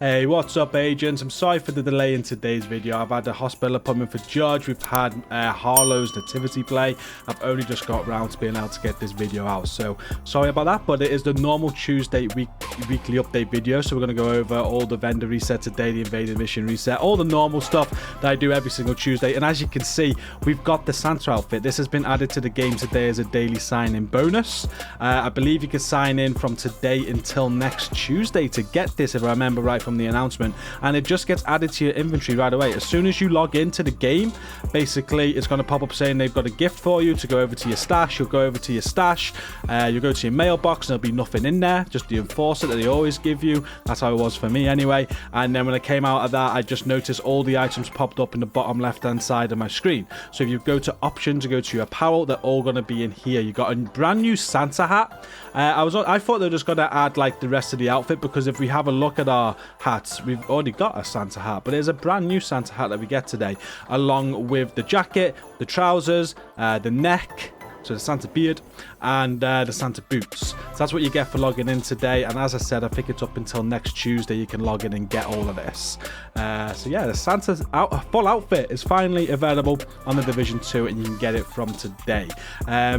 Hey, what's up, agents? I'm sorry for the delay in today's video. I've had a hospital appointment for Judge. We've had Harlow's nativity play. I've only just got around to being able to get this video out, so sorry about that. But it is the normal Tuesday weekly update video, so we're going to go over all the vendor reset today, the invaded mission reset, all the normal stuff that I do every single Tuesday. And as you can see, we've got the Santa outfit. This has been added to the game today as a daily sign-in bonus. I believe you can sign in from today until next Tuesday to get this, if I remember right from the announcement, and it just gets added to your inventory right away. As soon as you log into the game, basically it's going to pop up saying they've got a gift for you to go over to your stash. You'll go over to your stash, you'll go to your mailbox, and there'll be nothing in there, just the enforcer that they always give you. That's how it was for me anyway. And then when I came out of that, I just noticed all the items popped up in the bottom left hand side of my screen. So if you go to options, you go to your apparel, they're all going to be in here. You got a brand new Santa hat. I thought they were just going to add like the rest of the outfit, because if we have a look at our hats, we've already got a Santa hat, but there's a brand new Santa hat that we get today, along with the jacket, the trousers, the neck, so the Santa beard, and the Santa boots. So that's what you get for logging in today. And as I said, I think it's up until next Tuesday you can log in and get all of this. So yeah, the Santa's full outfit is finally available on the Division 2, and you can get it from today.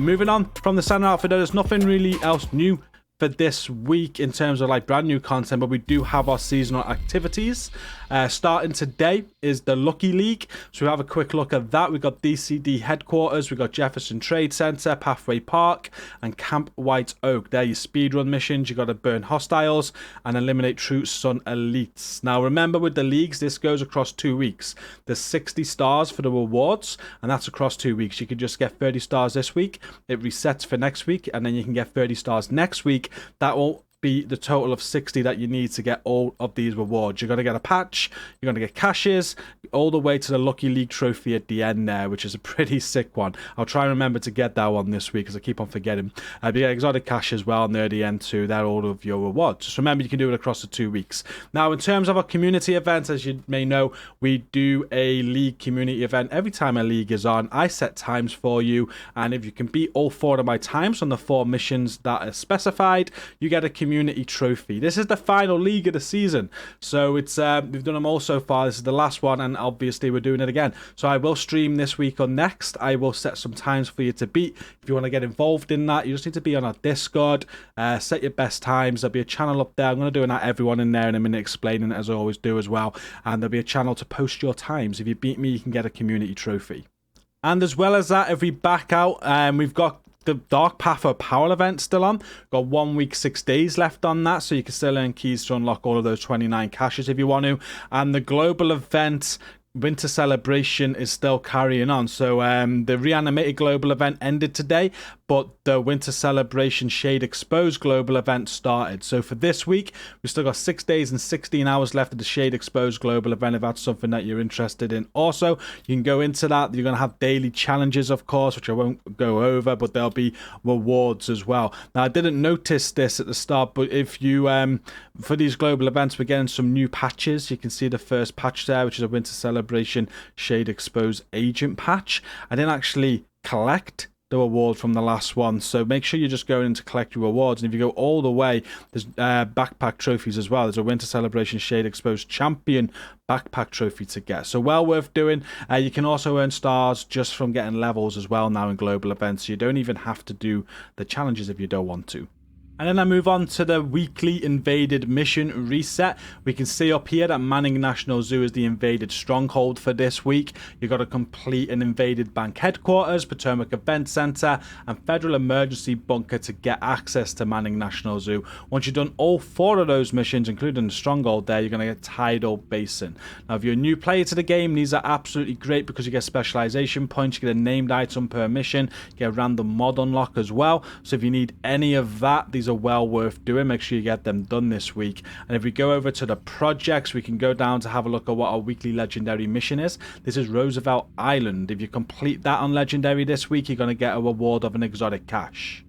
Moving on from the Santa outfit, there's nothing really else new for this week in terms of like brand new content, but we do have our seasonal activities. Starting today is the Lucky League, so we have a quick look at that. We've got DCD headquarters, we've got Jefferson Trade Center, Pathway Park, and Camp White Oak. They're your speedrun missions. You got to burn hostiles and eliminate True Sun elites. Now remember, with the leagues, this goes across 2 weeks. There's 60 stars for the rewards, and that's across 2 weeks. You can just get 30 stars this week, it resets for next week, and then you can get 30 stars next week. That will be the total of 60 that you need to get all of these rewards. You're going to get a patch, you're going to get caches, all the way to the Lucky League trophy at the end there, which is a pretty sick one. I'll try and remember to get that one this week, because I keep on forgetting. You get exotic cash as well near the end too. They're all of your rewards. Just remember, you can do it across the 2 weeks. Now, in terms of our community events, as you may know, we do a league community event every time a league is on. I set times for you, and if you can beat all 4 of my times on the 4 missions that are specified, you get a community trophy. This is the final league of the season, so it's we've done them all so far. This is the last one, and obviously we're doing it again. So I will stream this week or next. I will set some times for you to beat. If you want to get involved in that, you just need to be on our Discord, set your best times. There'll be a channel up there. I'm going to do everyone in there in a minute, explaining it as I always do as well, and there'll be a channel to post your times. If you beat me, you can get a community trophy. And as well as that, if we back out, we've got the Dark Path of Power event still on. Got 1 week, 6 days left on that, so you can still earn keys to unlock all of those 29 caches if you want to. And the global event Winter Celebration is still carrying on. So the reanimated global event ended today, but the Winter Celebration Shade Exposed global event started. So for this week, we've still got 6 days and 16 hours left of the Shade Exposed global event, if that's something that you're interested in. Also, you can go into that. You're going to have daily challenges, of course, which I won't go over, but there'll be rewards as well. Now, I didn't notice this at the start, but if you for these global events, we're getting some new patches. You can see the first patch there, which is a Winter Celebration Shade Exposed Agent patch. I didn't actually collect the reward from the last one, so make sure you're just going in to collect your rewards. And if you go all the way, there's backpack trophies as well. There's a Winter Celebration Shade Exposed Champion backpack trophy to get, so well worth doing. You can also earn stars just from getting levels as well now in global events, so you don't even have to do the challenges if you don't want to. And then I move on to the weekly invaded mission reset. We can see up here that Manning National Zoo is the invaded stronghold for this week. You've got to complete an invaded bank headquarters, Potomac Event Center, and Federal Emergency Bunker to get access to Manning National Zoo. Once you've done all 4 of those missions, including the stronghold there, you're going to get Tidal Basin. Now, if you're a new player to the game, these are absolutely great because you get specialization points, you get a named item per mission, you get a random mod unlock as well. So if you need any of that, these are well worth doing. Make sure you get them done this week. And if we go over to the projects, we can go down to have a look at what our weekly legendary mission is. This is Roosevelt Island. If you complete that on legendary this week, you're going to get a reward of an exotic cache.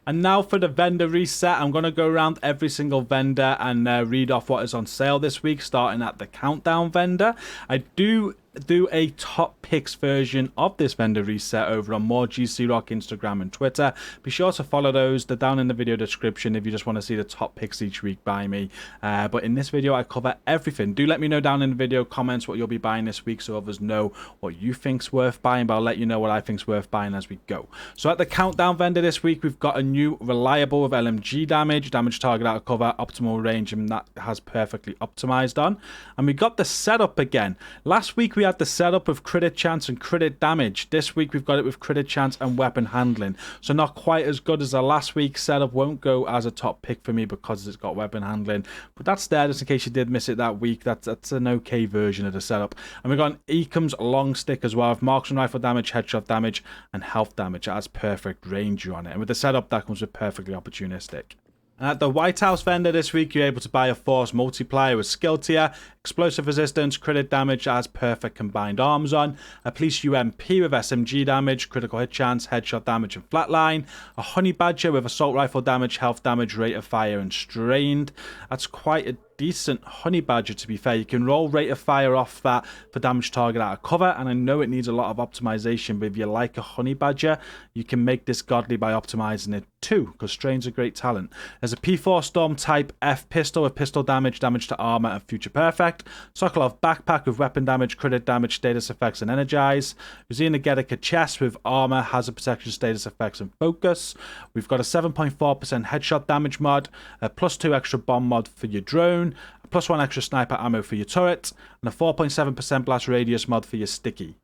And now for the vendor reset. I'm going to go around every single vendor and read off what is on sale this week, starting at the countdown vendor. I do do a top picks version of this vendor reset over on more GCROCK, Instagram and Twitter. Be sure to follow those. They're down in the video description if you just want to see the top picks each week by me. But in this video, I cover everything. Do let me know down in the video comments what you'll be buying this week so others know what you think's worth buying, but I'll let you know what I think's worth buying as we go. So at the countdown vendor this week, we've got a new reliable with LMG damage target out of cover, optimal range, and that has perfectly optimized on. And we got the setup again. Last week we had the setup with crit chance and crit damage. This week we've got it with crit chance and weapon handling. So not quite as good as the last week's setup. Won't go as a top pick for me because it's got weapon handling. But that's there just in case you did miss it that week. That's an okay version of the setup. And we've got an Ecom's long stick as well with marksman rifle damage, headshot damage, and health damage. It has perfect range on it. And with the setup, that comes with perfectly opportunistic. And at the White House vendor this week, you're able to buy a force multiplier with skill tier, explosive resistance, crit damage that has perfect combined arms on, a police UMP with SMG damage, critical hit chance, headshot damage and flatline, a honey badger with assault rifle damage, health damage, rate of fire and strained. That's quite a decent honey badger, to be fair. You can roll rate of fire off that for damage target out of cover, and I know it needs a lot of optimization, but if you like a honey badger, you can make this godly by optimizing it too, because strain's a great talent. There's a P4 Storm type F pistol with pistol damage, damage to armor and future perfect, Sokolov backpack with weapon damage, crit damage, status effects and energize, Uzina Gedeka chest with armor, hazard protection, status effects and focus. We've got a 7.4% headshot damage mod, a +2 extra bomb mod for your drone, a +1 extra sniper ammo for your turret, and a 4.7% blast radius mod for your sticky.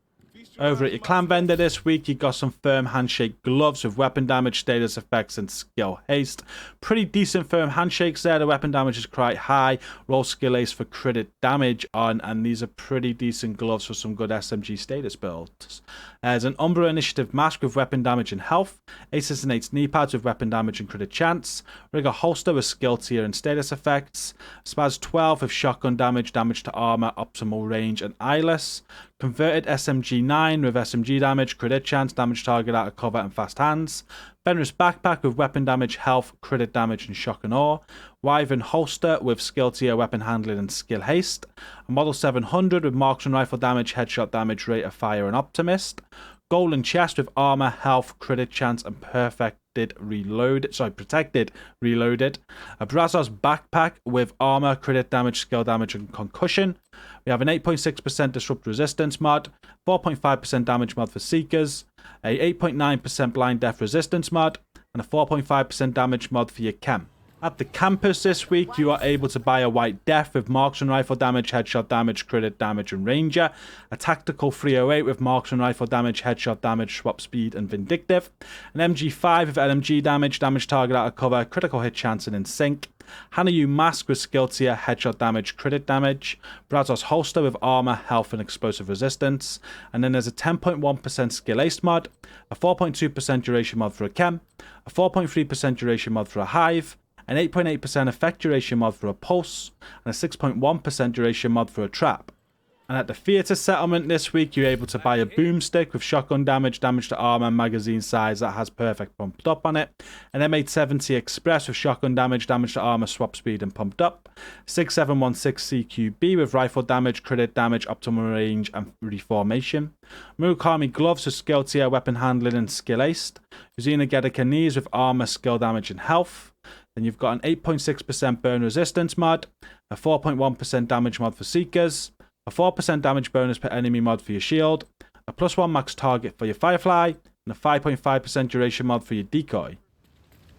Over at your clan vendor this week, you got some firm handshake gloves with weapon damage, status effects, and skill haste. Pretty decent firm handshakes there. The weapon damage is quite high. Roll skill haste for crit damage on, and these are pretty decent gloves for some good SMG status builds. There's an Umbra Initiative mask with weapon damage and health. Aces and 8s knee pads with weapon damage and crit chance. Rigger holster with skill tier and status effects. Spaz 12 with shotgun damage, damage to armor, optimal range, and eyeless. Converted SMG 9 with SMG damage, crit chance, damage target out of cover, and fast hands. Fenris backpack with weapon damage, health, crit damage, and shock and awe. Wyvern holster with skill tier, weapon handling, and skill haste. A Model 700 with marksman rifle damage, headshot damage, rate of fire, and optimist. Golden chest with armor, health, crit chance, and protected reloaded. A Brazos backpack with armor, crit damage, skill damage, and concussion. We have an 8.6% disrupt resistance mod, 4.5% damage mod for seekers, a 8.9% blind death resistance mod, and a 4.5% damage mod for your chem. At the campus this week, you are able to buy a White Death with marksman rifle damage, headshot damage, crit damage, and ranger. A tactical 308 with marksman rifle damage, headshot damage, swap speed, and vindictive. An MG5 with LMG damage, damage target out of cover, critical hit chance, and in sync. Hanayu mask with skill tier, headshot damage, crit damage. Brazos holster with armor, health, and explosive resistance. And then there's a 10.1% skill ace mod, a 4.2% duration mod for a chem, a 4.3% duration mod for a hive, an 8.8% effect duration mod for a pulse, and a 6.1% duration mod for a trap. And at the theatre settlement this week, you're able to buy a boomstick with shotgun damage, damage to armor, and magazine size that has perfect pumped up on it. An M870 Express with shotgun damage, damage to armor, swap speed, and pumped up. 6716 CQB with rifle damage, crit damage, optimal range, and reformation. Murakami gloves with skill tier, weapon handling, and skill aced. Uzina Gedeka knees with armor, skill damage, and health. Then you've got an 8.6% burn resistance mod, a 4.1% damage mod for seekers, a 4% damage bonus per enemy mod for your shield, a +1 max target for your firefly, and a 5.5% duration mod for your decoy.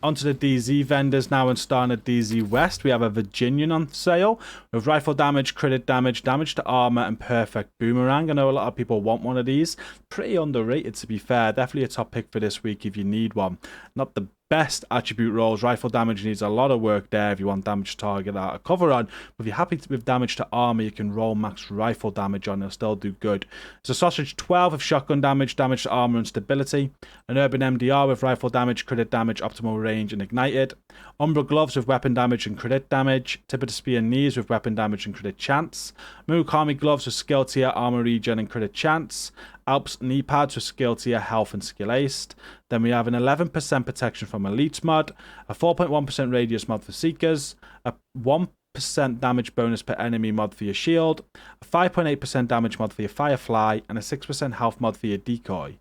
Onto the DZ vendors now, and starting at DZ West, we have a Virginian on sale with rifle damage, crit damage, damage to armor, and perfect boomerang. I know a lot of people want one of these. Pretty underrated, to be fair. Definitely a top pick for this week if you need one. Not the best attribute rolls. Rifle damage needs a lot of work there if you want damage target out of cover on. But if you're happy with damage to armor, you can roll max rifle damage on. It'll still do good. It's a sausage 12 of shotgun damage, damage to armor and stability. An urban MDR with rifle damage, crit damage, optimal range, and ignited. Umbra gloves with weapon damage and crit damage. Tip of the spear knees with weapon damage and crit chance. Murakami gloves with skill tier, armor regen, and crit chance. Alps knee pads with skill tier, health, and skill aced. Then we have an 11% protection from elites mod, a 4.1% radius mod for seekers, a 1% 5% damage bonus per enemy mod for your shield, a 5.8% damage mod for your firefly, and a 6% health mod for your decoy.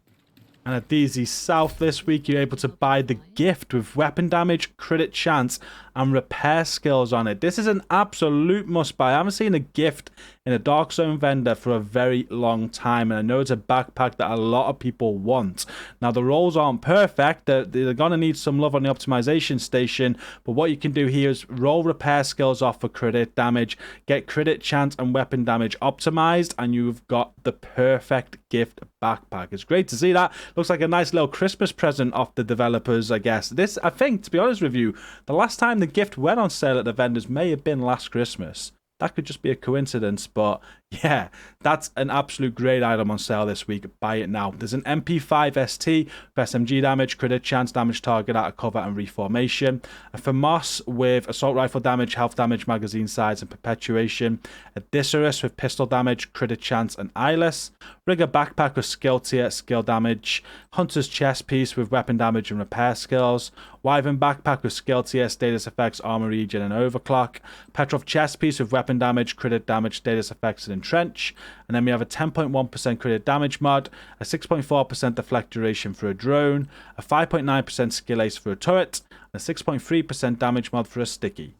And at DZ South this week, you're able to buy the gift with weapon damage, crit chance, and repair skills on it. This is an absolute must buy. I haven't seen a gift in a Dark Zone vendor for a very long time, and I know it's a backpack that a lot of people want. Now, the rolls aren't perfect. They're going to need some love on the optimization station, but what you can do here is roll repair skills off for crit damage, get crit chance and weapon damage optimized, and you've got the perfect gift backpack. It's great to see that. Looks like a nice little Christmas present off the developers, I guess. This, I think, to be honest with you, the last time the gift went on sale at the vendors may have been last Christmas. That could just be a coincidence, but yeah, that's an absolute great item on sale this week. Buy it now. There's an MP5 ST for SMG damage, crit chance, damage target out of cover, and reformation. A FAMAS with assault rifle damage, health damage, magazine size, and perpetuation. A Dicerus with pistol damage, crit chance, and eyeless. Rigger backpack with skill tier, skill damage. Hunter's chest piece with weapon damage and repair skills. Wyvern backpack with skill tier, status effects, armor regen, and overclock. Petrov chest piece with weapon damage, crit damage, status effects, and entrench. And then we have a 10.1% crit damage mod, a 6.4% deflect duration for a drone, a 5.9% skill ace for a turret, and a 6.3% damage mod for a sticky.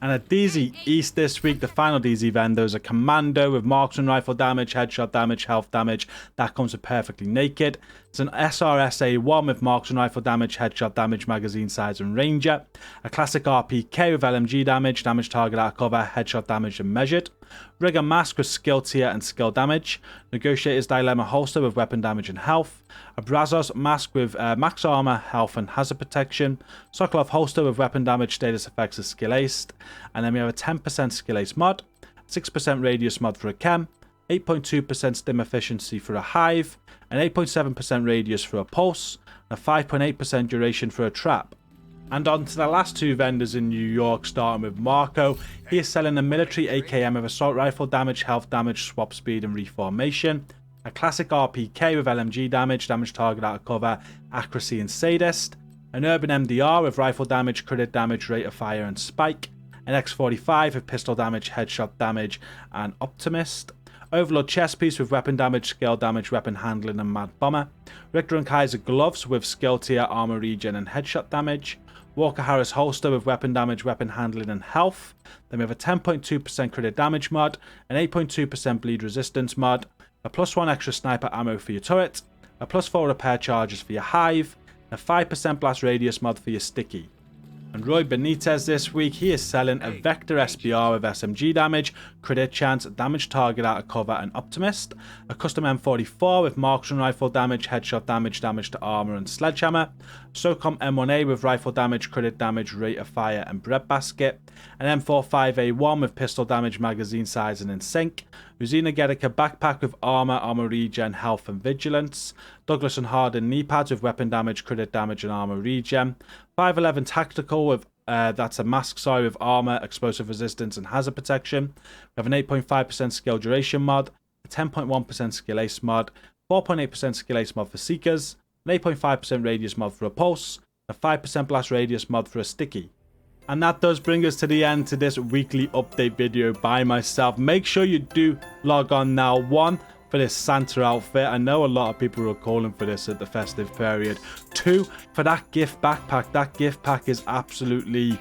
And at DZ East this week, the final DZ vendor is a commando with marksman rifle damage, headshot damage, health damage. That comes with perfectly naked. It's an SRSA1 with marksman rifle damage, headshot damage, magazine size, and ranger. A classic RPK with LMG damage, damage target out of cover, headshot damage, and measured. Rigger mask with skill tier and skill damage. Negotiator's dilemma holster with weapon damage and health. A Brazos mask with max armor, health, and hazard protection. Sokolov holster with weapon damage, status effects, and skill aced. And then we have a 10% skill ace mod, 6% radius mod for a chem, 8.2% stim efficiency for a hive, and 8.7% radius for a pulse, and a 5.8% duration for a trap. And on to the last two vendors in New York, starting with Marco. He is selling a military AKM with assault rifle damage, health damage, swap speed, and reformation. A classic RPK with LMG damage, damage target out of cover, accuracy, and sadist. An urban MDR with rifle damage, crit damage, rate of fire, and spike. An X45 with pistol damage, headshot damage, and optimist. Overlord chest piece with weapon damage, skill damage, weapon handling, and mad bomber. Richter and Kaiser gloves with skill tier, armor regen, and headshot damage. Walker Harris holster with weapon damage, weapon handling, and health. Then we have a 10.2% crit damage mod, an 8.2% bleed resistance mod, a +1 extra sniper ammo for your turret, a +4 repair charges for your hive, and a 5% blast radius mod for your sticky. And Roy Benitez this week, he is selling a Vector SBR with SMG damage, crit chance, damage target out of cover, and optimist. A custom M44 with marksman rifle damage, headshot damage, damage to armor, and sledgehammer. SOCOM M1A with rifle damage, crit damage, rate of fire, and breadbasket. An M45A1 with pistol damage, magazine size, and in sync. Uzina Gedeka backpack with armor, armor regen, health, and vigilance. Douglas and Harden knee pads with weapon damage, crit damage, and armor regen. 511 tactical with that's a mask with armor, explosive resistance, and hazard protection. We have an 8.5% skill duration mod, a 10.1% skill ace mod, 4.8% skill ace mod for seekers, an 8.5% radius mod for a pulse, a 5% blast radius mod for a sticky. And that does bring us to the end to this weekly update video by myself. Make sure you do log on now. 1, for this Santa outfit. I know a lot of people were calling for this at the festive period. 2, for that gift backpack. That gift pack is absolutely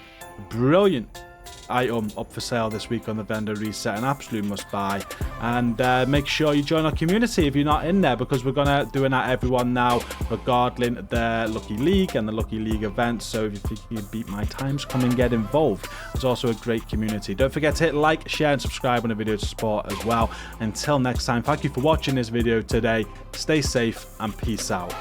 brilliant item up for sale this week on the vendor reset, an absolute must buy. And make sure you join our community if you're not in there, because we're gonna doing that everyone now regarding the Lucky League and the Lucky League events. So if you think you can beat my times, come and get involved. It's also a great community. Don't forget to hit like, share, and subscribe on the video to support as well. Until next time, thank you for watching this video today. Stay safe and peace out.